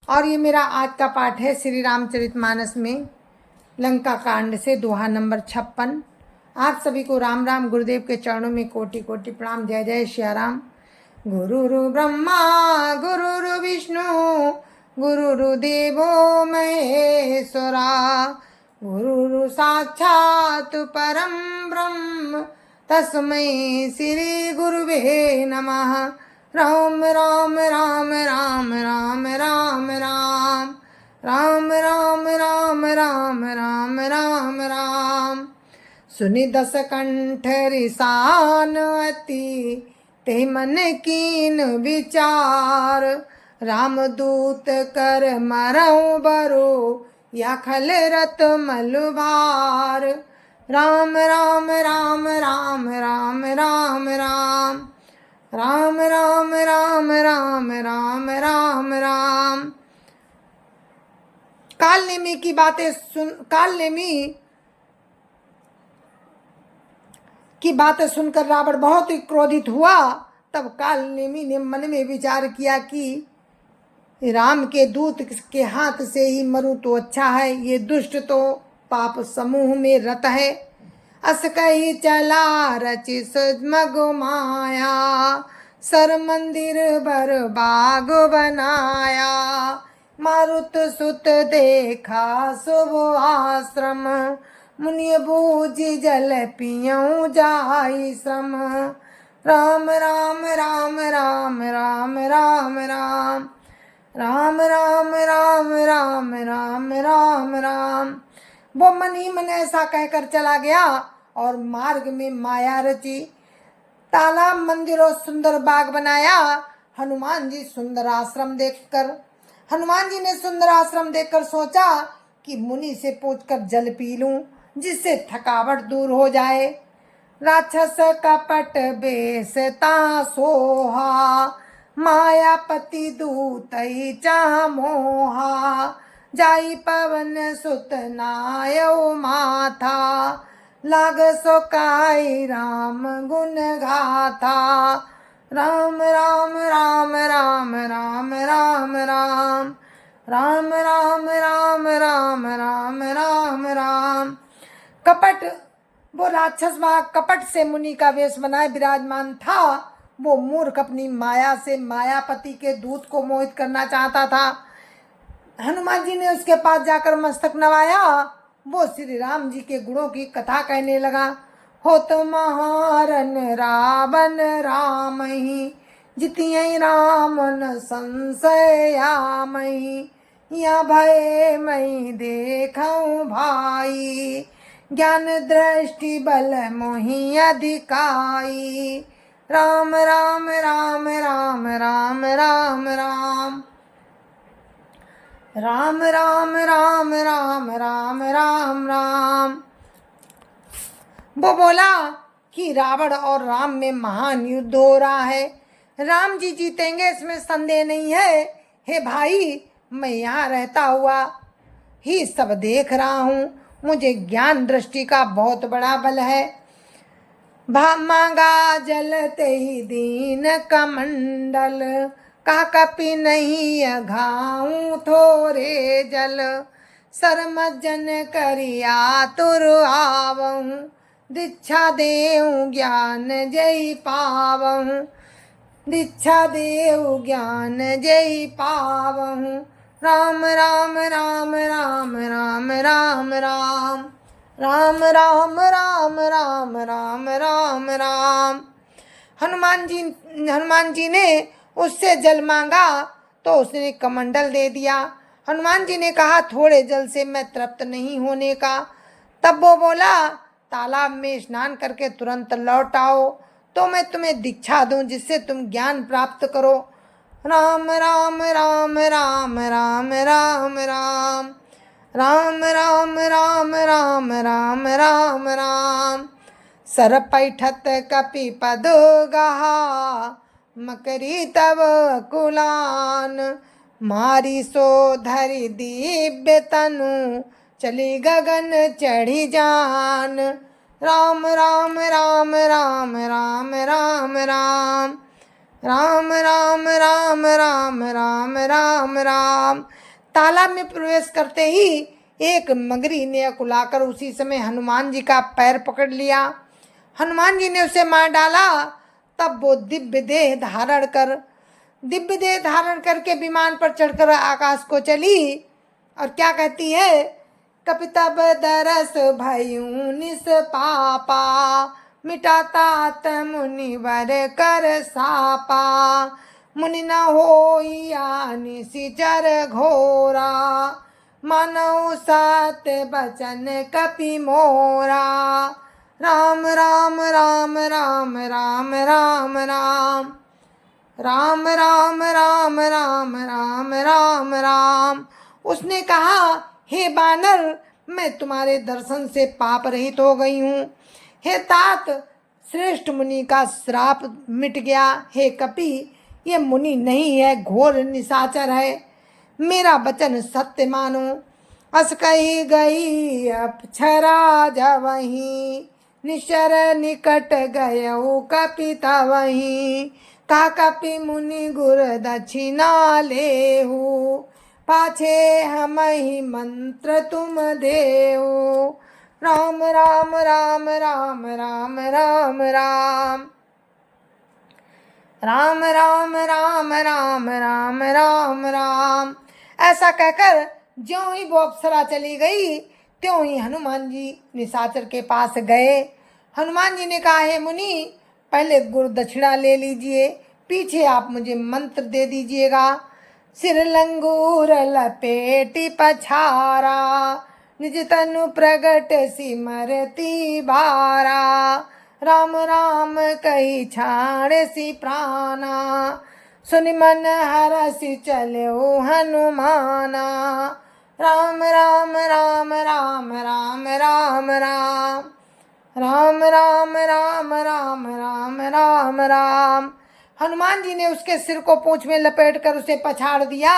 और ये मेरा आज का पाठ है श्री रामचरितमानस में लंका कांड से दोहा नंबर 56। आप सभी को राम राम। गुरुदेव के चरणों में कोटि कोटि प्रणाम। जय जय श्री राम। गुरुरु ब्रह्मा गुरुरु विष्णु गुरुरु देवो महेश्वरा गुरुरु साक्षात् परम ब्रह्म तस्मै श्री गुरुवे नमः। राम राम राम राम राम राम राम राम राम राम राम राम राम राम। सुनि दस कंठ रिसान अति ते मन कीन विचार। रामदूत कर मरऊ बरो या खल रत मलभार। राम राम राम राम राम राम राम राम राम राम राम राम राम राम। कालनेमी की बातें सुनकर रावण बहुत ही क्रोधित हुआ। तब कालनेमी ने मन में विचार किया कि राम के दूत के हाथ से ही मरूं तो अच्छा है। ये दुष्ट तो पाप समूह में रत है। अस कही चला रचि सुजमग माया। सर मंदिर बर बाग बनाया। मारुत सुत देखा शुभ आश्रम। मुनि बूझि जल पियऊ जाई श्रम। राम राम राम राम राम राम राम राम राम राम राम राम राम राम। वो मन ही मन ऐसा कहकर चला गया और मार्ग में माया रची। तालाब मंदिर और सुंदर बाग बनाया। हनुमान जी ने सुंदर आश्रम देखकर सोचा कि मुनि से पूछकर जल पी लूं जिससे थकावट दूर हो जाए। राक्षस कपट बेसता सोहा। मायापति दूत ही चाह मोहा। जाई पवन सुत नायौ माथा। लाग सोकाई राम गुण गाथा। राम राम राम राम राम राम राम राम राम राम राम राम राम राम। वो राक्षस वहाँ कपट से मुनि का वेश बनाए विराजमान था। वो मूर्ख अपनी माया से मायापति के दूत को मोहित करना चाहता था। हनुमान जी ने उसके पास जाकर मस्तक नवाया। वो श्री राम जी के गुणों की कथा कहने लगा। हो तो महारन रावण राम ही। जितियहि राम न संशय आमहि। या भय मई देखऊं भाई। ज्ञान दृष्टि बल मोहि अधिकाई। राम राम राम राम राम राम राम राम राम राम राम राम राम राम। वो बोला कि रावण और राम में महान युद्ध हो रहा है। राम जी जीतेंगे इसमें संदेह नहीं है। हे भाई, मैं यहाँ रहता हुआ ही सब देख रहा हूँ। मुझे ज्ञान दृष्टि का बहुत बड़ा बल है। मांगा जलते ही दीन कमंडल। का कपि नहीं अघाऊं थोरे जल। सरमज्जन करिया तुर आवहूँ। दीक्षा देऊं ज्ञान जय पावहूँ। दीक्षा देऊं ज्ञान जय पावहूँ। राम राम राम राम राम राम राम राम राम राम राम राम राम राम। हनुमान जी ने उससे जल मांगा तो उसने कमंडल दे दिया। हनुमान जी ने कहा, थोड़े जल से मैं तृप्त नहीं होने का। तब वो बोला, तालाब में स्नान करके तुरंत लौट आओ तो मैं तुम्हें दीक्षा दूं जिससे तुम ज्ञान प्राप्त करो। राम राम राम राम राम राम राम राम राम राम राम राम राम राम। सर पैठत कपि पद गहा। मकरी तव कुलान। मारी सो धरि दिव्य तनु। चली गगन चढ़ी जान। राम राम राम राम राम राम राम राम राम राम राम राम राम राम। तालाब में प्रवेश करते ही एक मगरी ने अकुलाकर उसी समय हनुमान जी का पैर पकड़ लिया। हनुमान जी ने उसे मार डाला। तब वो दिव्य देह धारण करके विमान पर चढ़कर आकाश को चली। और क्या कहती है? कपितब दरस भयूं निष्पापा, मिटातात मुनिवर कर सापा। मुनि न होइया निशिचर घोरा, मानव सत्य बचन कपि मोरा। राम राम राम राम राम राम राम राम राम राम राम राम राम राम। उसने कहा, हे बानर, मैं तुम्हारे दर्शन से पाप रहित हो गई हूँ। हे तात, श्रेष्ठ मुनि का श्राप मिट गया। हे कपि, ये मुनि नहीं है, घोर निशाचर है। मेरा वचन सत्य मानो। अस कही गई अप्सरा जवहीं, निशर निकट गयो कपिता वहीं। का कपि मुनि गुर दक्षिणा लेहु, पाछे हम ही मंत्र तुम देहु। राम राम राम राम राम राम राम राम राम राम राम राम राम राम। ऐसा कहकर ज्यों ही वो अप्सरा चली गई, त्यों ही हनुमान जी निशाचर के पास गए। हनुमान जी ने कहा, हे मुनि, पहले गुरु दक्षिणा ले लीजिए, पीछे आप मुझे मंत्र दे दीजिएगा। सिर लंगूर लपेटी पछारा, निज तनु प्रगट सिमरती बारा। राम राम कही छाड़ सी प्राणा, सुनि मन हरसि चलो हनुमाना। राम राम राम राम राम राम राम राम राम राम राम राम राम राम। हनुमान जी ने उसके सिर को पूंछ में लपेट कर उसे पछाड़ दिया।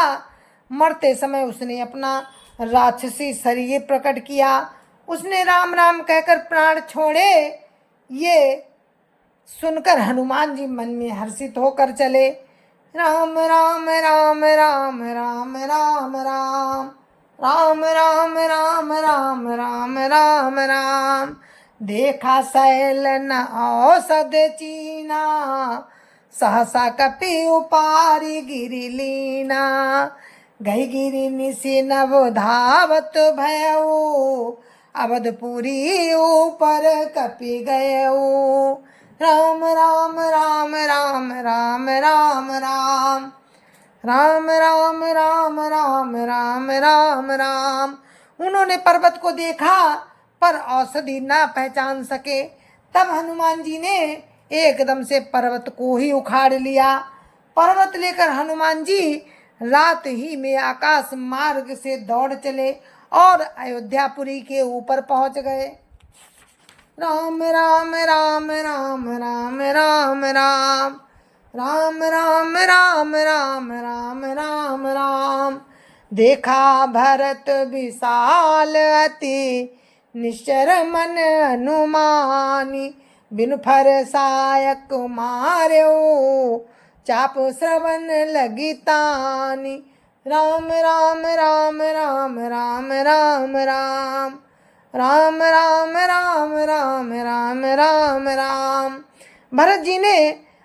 मरते समय उसने अपना राक्षसी शरीर प्रकट किया। उसने राम राम कहकर प्राण छोड़े। ये सुनकर हनुमान जी मन में हर्षित होकर चले। राम राम राम राम राम राम राम राम राम राम राम राम राम राम। देखा शैल न औषध चीना, सहसा कपि उपारी गिरि लीना। गई गिरि निशि नव धावत भयऊ, अवधपुरी ऊपर कपि गयऊ। राम राम राम राम राम राम राम राम राम राम राम राम राम राम। उन्होंने पर्वत को देखा पर औषधि ना पहचान सके। तब हनुमान जी ने एकदम से पर्वत को ही उखाड़ लिया। पर्वत लेकर हनुमान जी रात ही में आकाश मार्ग से दौड़ चले और अयोध्यापुरी के ऊपर पहुंच गए। राम राम राम राम राम राम राम राम राम राम राम राम राम राम। देखा भरत विशाल अति, निश्चर मन हनुमानी। बिनु फर सायक मार्यो, चाप श्रवण लगी तानी। राम राम राम राम राम राम राम राम राम राम राम राम राम राम। भरत जी ने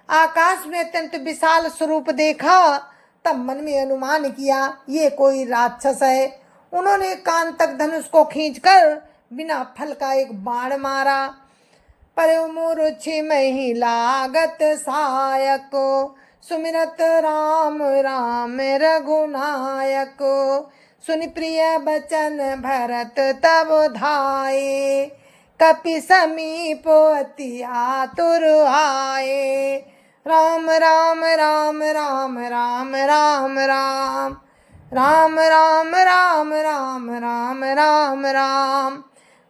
आकाश में अत्यंत विशाल स्वरूप देखा। तब मन में अनुमान किया, ये कोई राक्षस है। उन्होंने कान तक धनुष को खींचकर बिना फल का एक बाण मारा। पर मूर्छि में लागत सायक, सुमिरत राम राम रघुनायक। सुनि प्रिय बचन भरत तब धाये, कपि समीप अति आतुर आए। राम राम राम राम राम राम राम राम राम राम राम राम राम राम।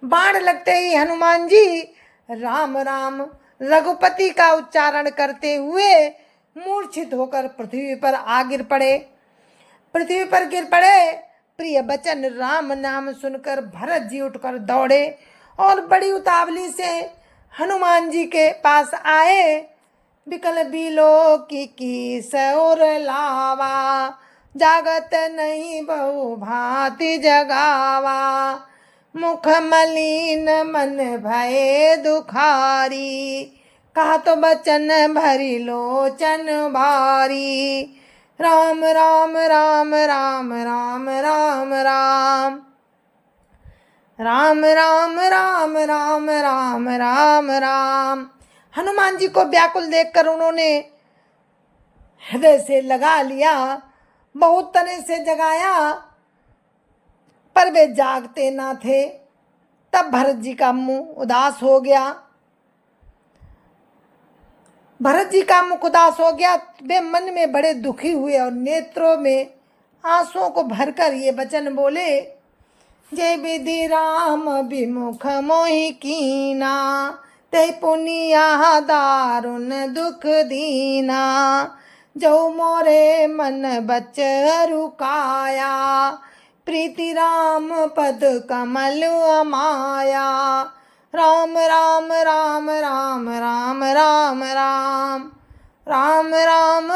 बाण लगते ही हनुमान जी राम राम रघुपति का उच्चारण करते हुए मूर्छित होकर पृथ्वी पर गिर पड़े। प्रिय बचन राम नाम सुनकर भरत जी उठकर दौड़े और बड़ी उतावली से हनुमान जी के पास आए। बिकल बिलो की सौर लावा, जागत नहीं बहु भांति जगावा। मुख मलिन मन भये दुखारी, कहा तो बचन भरी लोचन भारी। राम राम राम राम राम राम राम राम राम राम राम राम राम राम। हनुमान जी को व्याकुल देखकर उन्होंने हृदय से लगा लिया, बहुत तरह से जगाया पर वे जागते ना थे। तब भरत जी का मुंह उदास हो गया। भरत जी का मुख उदास हो गया। वे मन में बड़े दुखी हुए और नेत्रों में आंसुओं को भरकर ये वचन बोले, जय विधि राम विमुख मोहि कीना, ते पुनिया दारुण दुख दीना। जो मोरे मन बच रुकाया, प्रीति राम पद कमल अमाया। राम राम राम राम राम राम राम राम राम राम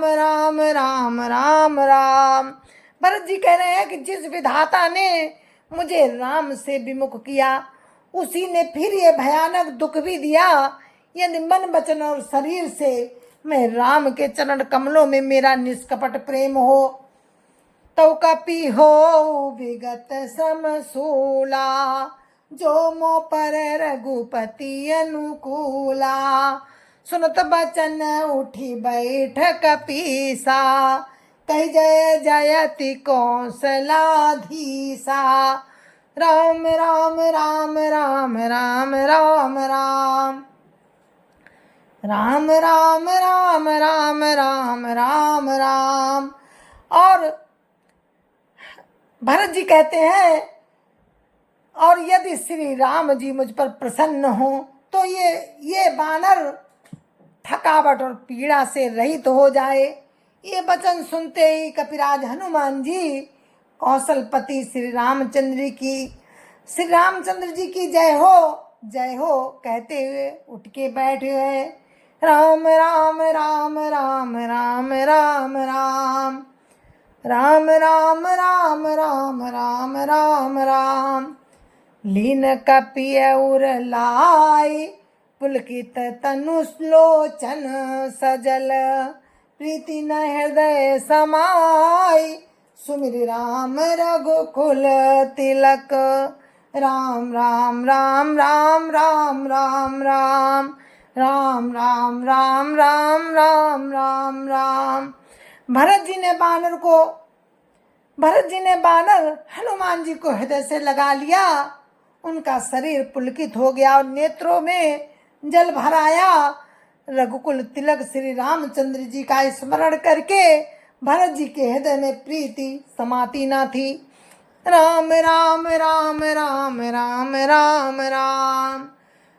राम राम राम राम। भरत जी कह रहे हैं कि जिस विधाता ने मुझे राम से विमुख किया, उसी ने फिर ये भयानक दुख भी दिया। यदि मन वचन और शरीर से मैं राम के चरण कमलों में मेरा निष्कपट प्रेम हो, तो कपि हो विगत समसूला। जो मो पर रघुपति अनुकूला, सुनत बचन उठी बैठक पीसा। कही जय जयति कौशलाधीसा। राम राम राम राम राम राम राम राम राम राम राम राम राम राम। और भरत जी कहते हैं, और यदि श्री राम जी मुझ पर प्रसन्न हो तो ये बानर थकावट और पीड़ा से रहित हो जाए। ये वचन सुनते ही कपिराज हनुमान जी कौशलपति श्री रामचंद्र जी की जय हो कहते हुए उठ के बैठे हुए। राम राम राम राम राम राम राम राम राम राम राम राम राम राम। लीन कपिय उर लाई, पुलकित तनुलोचन सजल। प्रीति न हृदय समाई, सुमिर राम रघुकुल तिलक। राम राम राम राम राम राम राम राम राम राम राम राम राम राम। भरत जी ने बानर हनुमान जी को हृदय से लगा लिया। उनका शरीर पुलकित हो गया और नेत्रों में जल भर आया। रघुकुल तिलक श्री रामचंद्र जी का स्मरण करके भरत जी के हृदय में प्रीति समाती ना थी। राम राम राम राम राम राम राम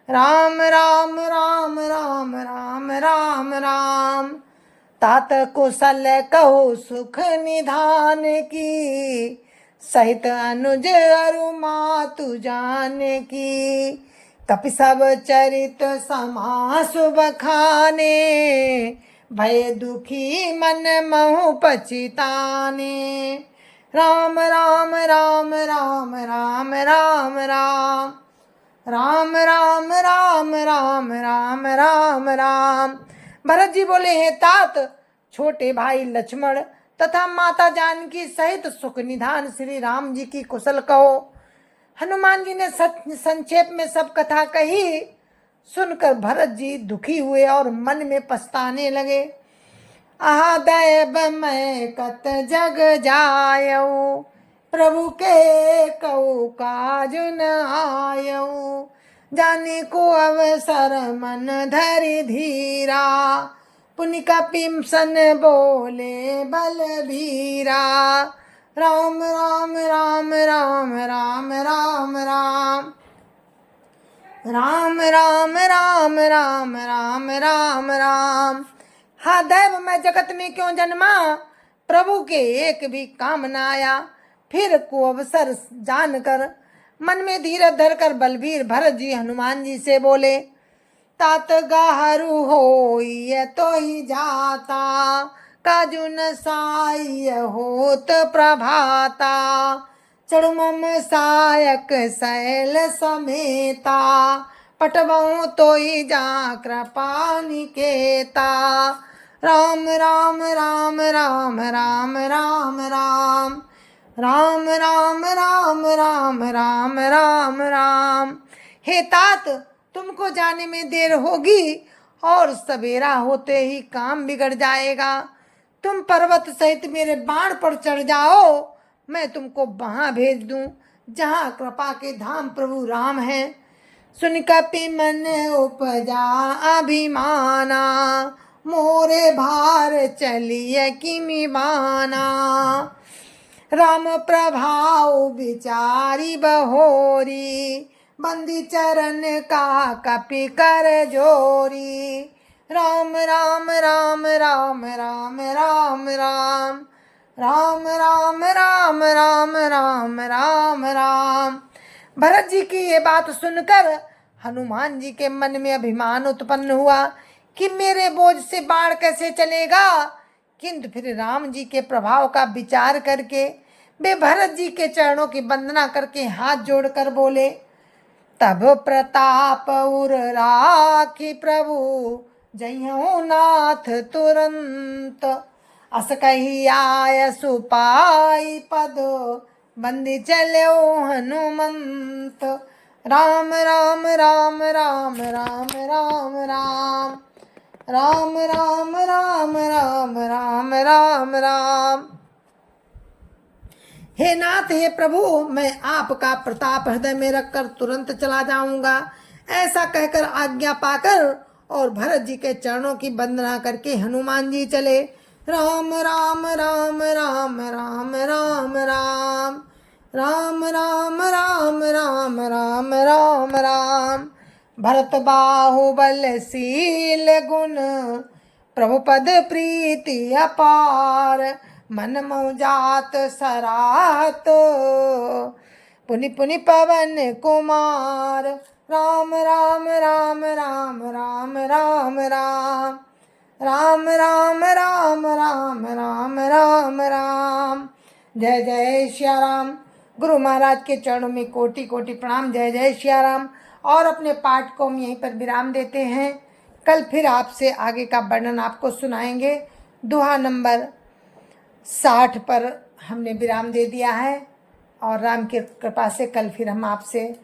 राम राम राम राम राम राम राम। तात कुशल कहो सुख निधान की, सहित अनुज अरु मातु जान की। कपि सब चरित समास बखाने, भय दुखी मन महु पछिताने। राम राम राम राम राम राम राम राम राम राम राम राम राम राम। भरत जी बोले, हे तात, छोटे भाई लक्ष्मण तथा माता जानकी सहित सुख निधान श्री राम जी की कुशल कहो। हनुमान जी ने संक्षेप में सब कथा कही। सुनकर भरत जी दुखी हुए और मन में पछताने लगे। आहा दैव मैं कत जग जायऊ, प्रभु के कऊ काज न आयऊ। जाने को अवसर मन धरि धीरा, पुनि कपि सन बोले बलबीरा। राम राम राम राम राम राम राम राम राम राम राम राम राम राम। हा दैव, मैं जगत में क्यों जन्मा, प्रभु के एक भी काम न आया। फिर को अवसर जानकर मन में धीरज धरकर बलबीर भरत जी हनुमान जी से बोले, तात गाहरू होय तो ही जाता, काजुन साय होत प्रभाता, चढ़मम सायक शैल समेता, पटवऊँ तोई जा कृपा निकेता। राम राम राम राम राम राम राम राम राम राम राम राम राम राम। हे तात, तुमको जाने में देर होगी और सवेरा होते ही काम बिगड़ जाएगा। तुम पर्वत सहित मेरे बाण पर चढ़ जाओ, मैं तुमको वहां भेज दूं जहां कृपा के धाम प्रभु राम हैं। सुन कपि मन उपजा अभिमाना, मोरे भार चलिए किमि बाना। राम प्रभाव विचारी बहोरी, बंदी चरण का कपि कर जोरी। राम राम राम राम राम राम राम राम राम राम राम राम राम राम। भरत जी की ये बात सुनकर हनुमान जी के मन में अभिमान उत्पन्न हुआ कि मेरे बोझ से बाण कैसे चलेगा। किंतु फिर राम जी के प्रभाव का विचार करके वे भरत जी के चरणों की वंदना करके हाथ जोड़कर बोले, तब प्रताप उर राखी प्रभु जयऊ नाथ तुरंत, अस कही आय सुपाई पद बंदी चलो हनुमंत। राम राम राम राम राम राम राम राम राम राम राम राम राम राम। हे नाथ, हे प्रभु, मैं आपका प्रताप हृदय में रखकर तुरंत चला जाऊंगा। ऐसा कहकर आज्ञा पाकर और भरत जी के चरणों की वंदना करके हनुमान जी चले। राम राम राम राम राम राम राम राम राम राम राम राम राम राम। भरत बाहुबलशील गुण, प्रभु पद प्रीति अपार, मन मौजात सरात, पुनि पुनि पवन कुमार। राम राम राम राम राम राम राम राम राम राम राम राम राम राम। जय जय श्या राम। गुरु महाराज के चरणों में कोटि कोटि प्रणाम। जय जय श्या राम। और अपने पाठ को हम यहीं पर विराम देते हैं। कल फिर आपसे आगे का वर्णन आपको सुनाएंगे। दोहा नंबर 60 पर हमने विराम दे दिया है और राम की कृपा से कल फिर हम आपसे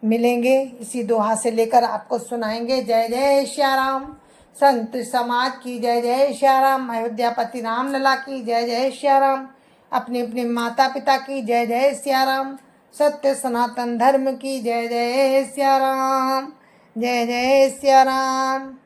मिलेंगे। इसी दोहा से लेकर आपको सुनाएंगे। जय जय श्या राम। संत समाज की जय जय श्या राम। अयोध्यापति राम लला की जय जय श्या राम। अपने अपने माता पिता की जय जय श्या राम। सत्य सनातन धर्म की जय जय श्या राम। जय जय श्या राम।